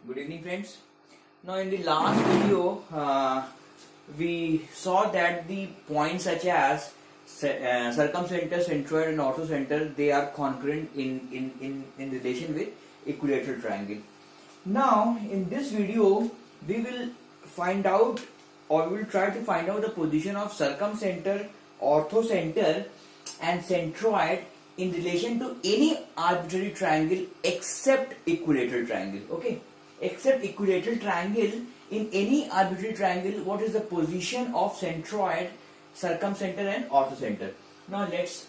Good evening, friends. Now, in the last video, we saw that the points such as circumcenter, centroid, and orthocentre, they are concurrent in relation with equilateral triangle. Now, in this video, we will find out, or we will try to find out the position of circumcenter, orthocentre, and centroid in relation to any arbitrary triangle except equilateral triangle. Okay, except equilateral triangle, in any arbitrary triangle, what is the position of centroid, circumcenter, and orthocentre? Now let's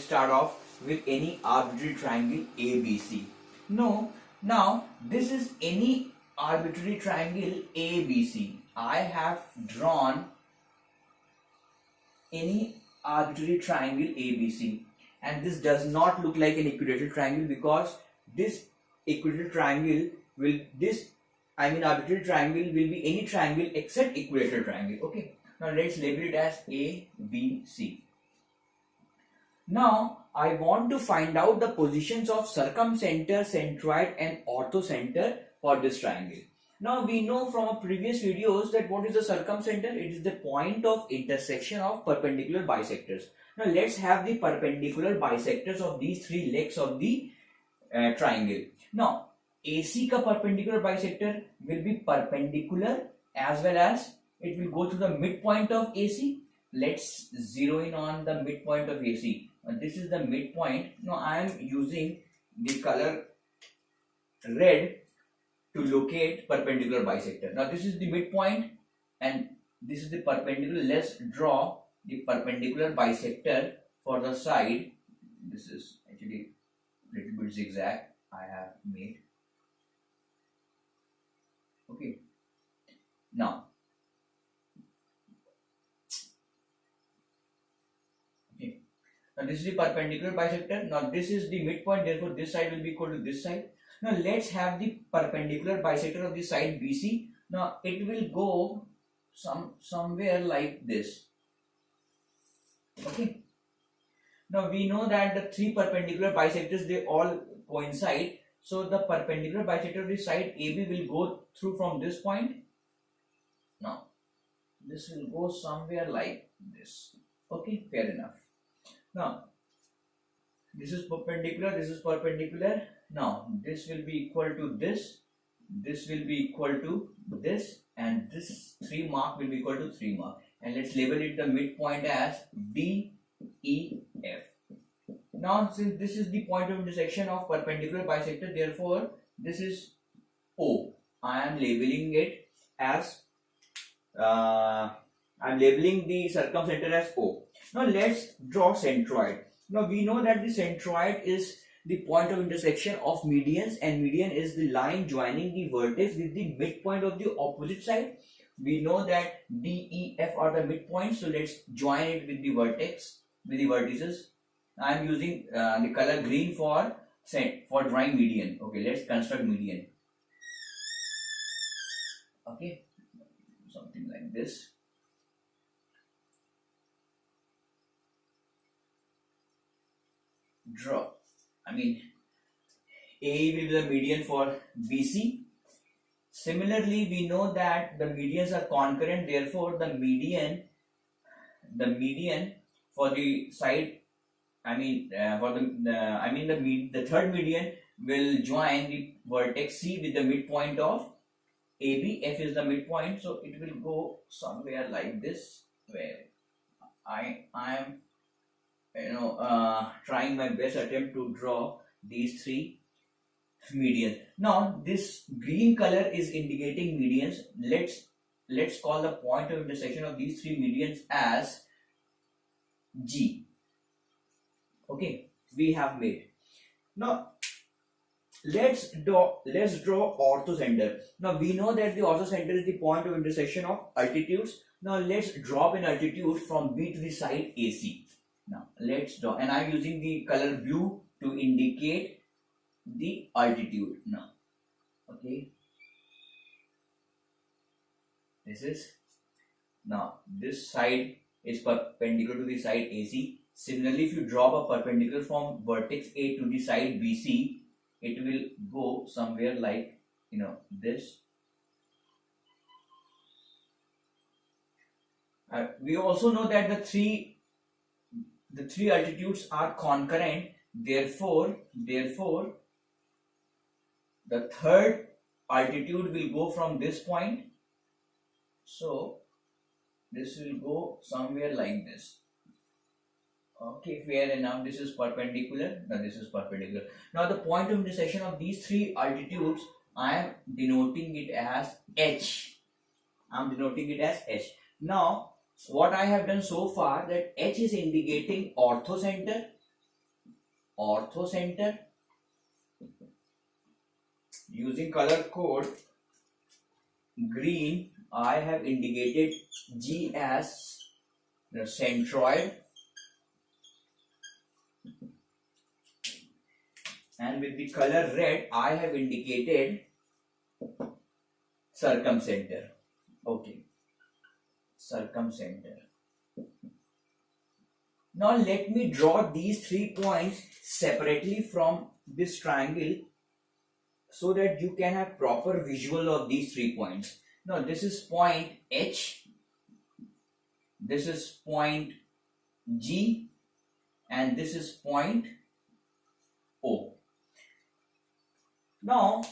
start off with any arbitrary triangle ABC. Now this is any arbitrary triangle ABC. I have drawn any arbitrary triangle ABC, and this does not look like an equilateral triangle because this equilateral triangle will arbitrary triangle will be any triangle except equilateral triangle. Okay, now let's label it as ABC. Now I want to find out the positions of circumcenter, centroid, and orthocentre for this triangle. Now we know from our previous videos that what is the circumcenter? It is the point of intersection of perpendicular bisectors. Now let's have the perpendicular bisectors of these three legs of the triangle. Now AC ka perpendicular bisector will be perpendicular as well as it will go to the midpoint of AC. Let's zero in on the midpoint of AC. This is the midpoint. Now I am using the color red to locate perpendicular bisector. Now this is the midpoint and this is the perpendicular. Let's draw the perpendicular bisector for the side. This is actually a little bit zigzag I have made. Okay, now this is the perpendicular bisector. Now this is the midpoint, therefore this side will be equal to this side. Now let's have the perpendicular bisector of the side BC. Now it will go somewhere like this. Okay, now we know that the three perpendicular bisectors, they all coincide. So the perpendicular bisector of the side AB will go through from this point. Now this will go somewhere like this. Okay, fair enough. Now this is perpendicular, this is perpendicular. Now this will be equal to this will be equal to this, and this 3 mark will be equal to 3 mark. And let's label it the midpoint as DEF. Now since this is the point of intersection of perpendicular bisector, therefore this is O. I am labeling it as I'm labeling the circumcenter as O. Now let's draw centroid. Now we know that the centroid is the point of intersection of medians, and median is the line joining the vertex with the midpoint of the opposite side. We know that D, E, F are the midpoints, so let's join it with the vertex, with the vertices. I am using the color green for drawing median. Okay, let's construct median. Okay, something like this. Draw. A will be the median for BC. Similarly, we know that the medians are concurrent, therefore the median for the side, the third median will join the vertex C with the midpoint of AB. F is the midpoint, so it will go somewhere like this, where I am trying my best attempt to draw these three medians. Now this green color is indicating medians. Let's call the point of intersection of these three medians as G. Okay, we have made. Now let's draw orthocentre. Now we know that the orthocentre is the point of intersection of altitudes. Now let's drop an altitude from B to the side AC. Now let's draw, and I'm using the color blue to indicate the altitude. Now, okay, this side is perpendicular to the side AC. Similarly, if you drop a perpendicular from vertex A to the side BC, it will go somewhere like this. We also know that the three altitudes are concurrent. Therefore, the third altitude will go from this point. So this will go somewhere like this. Okay, fair enough. This is perpendicular. Now this is perpendicular. Now the point of intersection of these three altitudes, I am denoting it as H. Now what I have done so far, that H is indicating orthocenter. Using color code green, I have indicated G as the centroid, and with the color red I have indicated circumcenter. Okay, circumcenter. Now let me draw these 3 points separately from this triangle so that you can have proper visual of these 3 points. Now this is point H, this is point G, and this is point O. Now,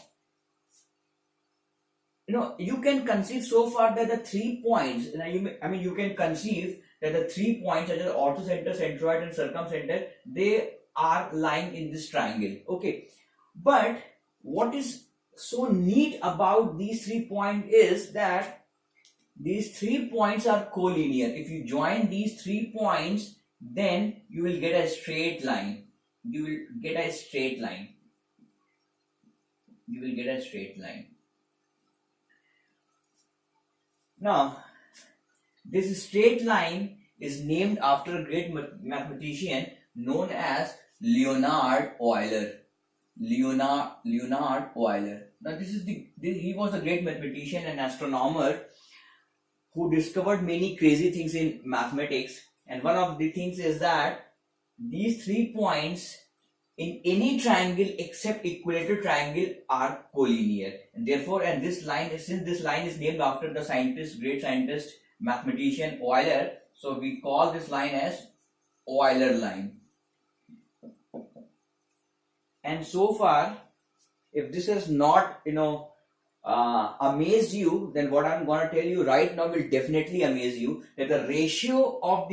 you can conceive so far that the 3 points, you can conceive that the 3 points, such as orthocenter, centroid, and circumcenter, they are lying in this triangle. Okay, but what is so neat about these 3 points is that these 3 points are collinear. If you join these 3 points, then you will get a straight line. Now, this straight line is named after a great mathematician known as Leonhard Euler. Now, he was a great mathematician and astronomer who discovered many crazy things in mathematics. And one of the things is that these 3 points in any triangle except equilateral triangle are collinear. And therefore, since this line is named after the great scientist, mathematician Euler, so we call this line as Euler line. And so far, if this has not amazed you, then what I'm going to tell you right now will definitely amaze you, that the ratio of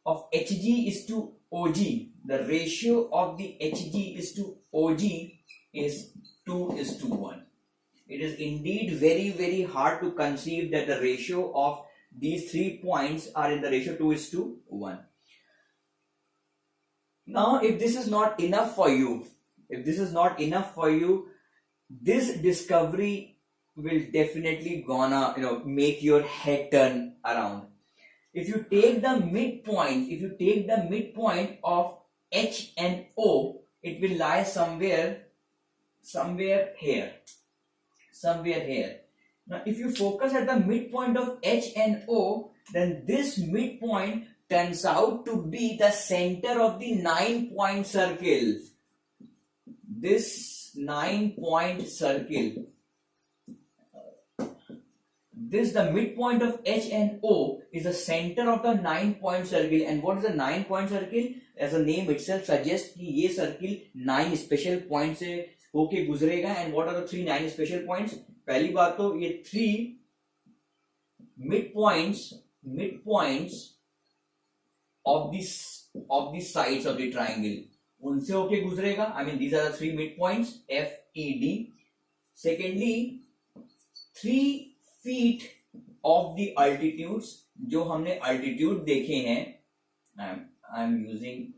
Hg is to Og, the ratio of the Hg is to Og is 2:1. It is indeed very, very hard to conceive that the ratio of these 3 points are in the ratio 2:1. Now, if this is not enough for you, this discovery will definitely gonna make your head turn around. If you take the midpoint of H and O, it will lie somewhere here. Now, if you focus at the midpoint of H and O, then this midpoint turns out to be the center of the 9-point circle. This 9-point circle. The midpoint of H and O is the center of the 9-point circle. And what is a 9-point circle? As the name itself suggests, कि ये circle 9 special points से होके गुजरेगा. And what are the 3 9 special points? पहली बात तो ये 3 midpoints of the sides of the triangle, उनसे होके गुजरेगा. These are the 3 midpoints, F, E, D. Secondly, 3 feet of the altitudes, जो हमने altitude देखे हैं, I am using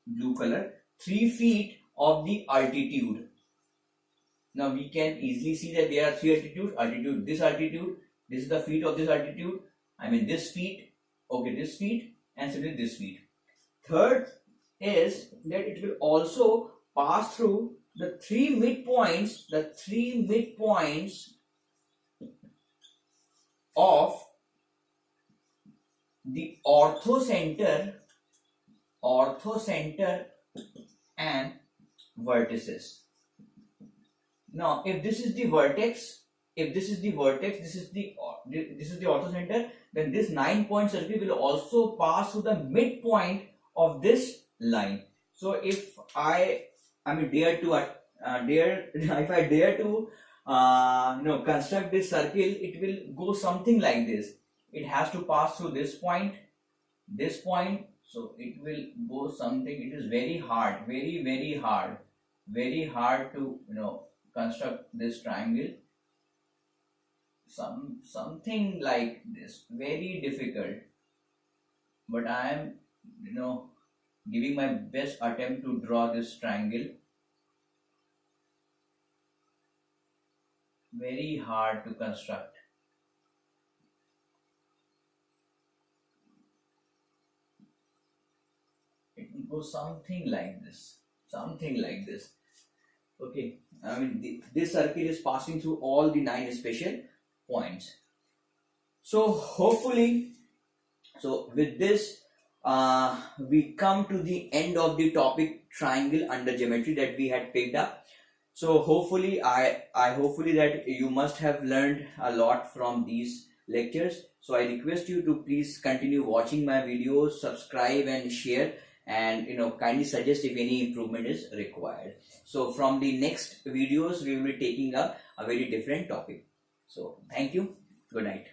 blue color, 3 feet of the altitude. Now we can easily see that there are 3 altitude, this is the feet of this altitude, this feet, this feet, and similarly this feet. Third is that it will also pass through the 3 midpoints of the orthocenter and vertices. Now, if this is the vertex, this is the orthocenter, then this 9-point circle will also pass through the midpoint of this line. So if if I dare to construct this circle, it will go something like this. It has to pass through this point, so it will go something. It is very hard, very hard to construct this triangle. Something like this, very difficult, but I am giving my best attempt to draw this triangle. Very hard to construct. It will go something like this, okay. I mean, this circle is passing through all the 9 special points. So hopefully, with this we come to the end of the topic triangle under geometry that we had picked up. So hopefully hopefully that you must have learned a lot from these lectures. So I request you to please continue watching my videos, subscribe and share, and kindly suggest if any improvement is required. So from the next videos we will be taking up a very different topic. So thank you. Good night.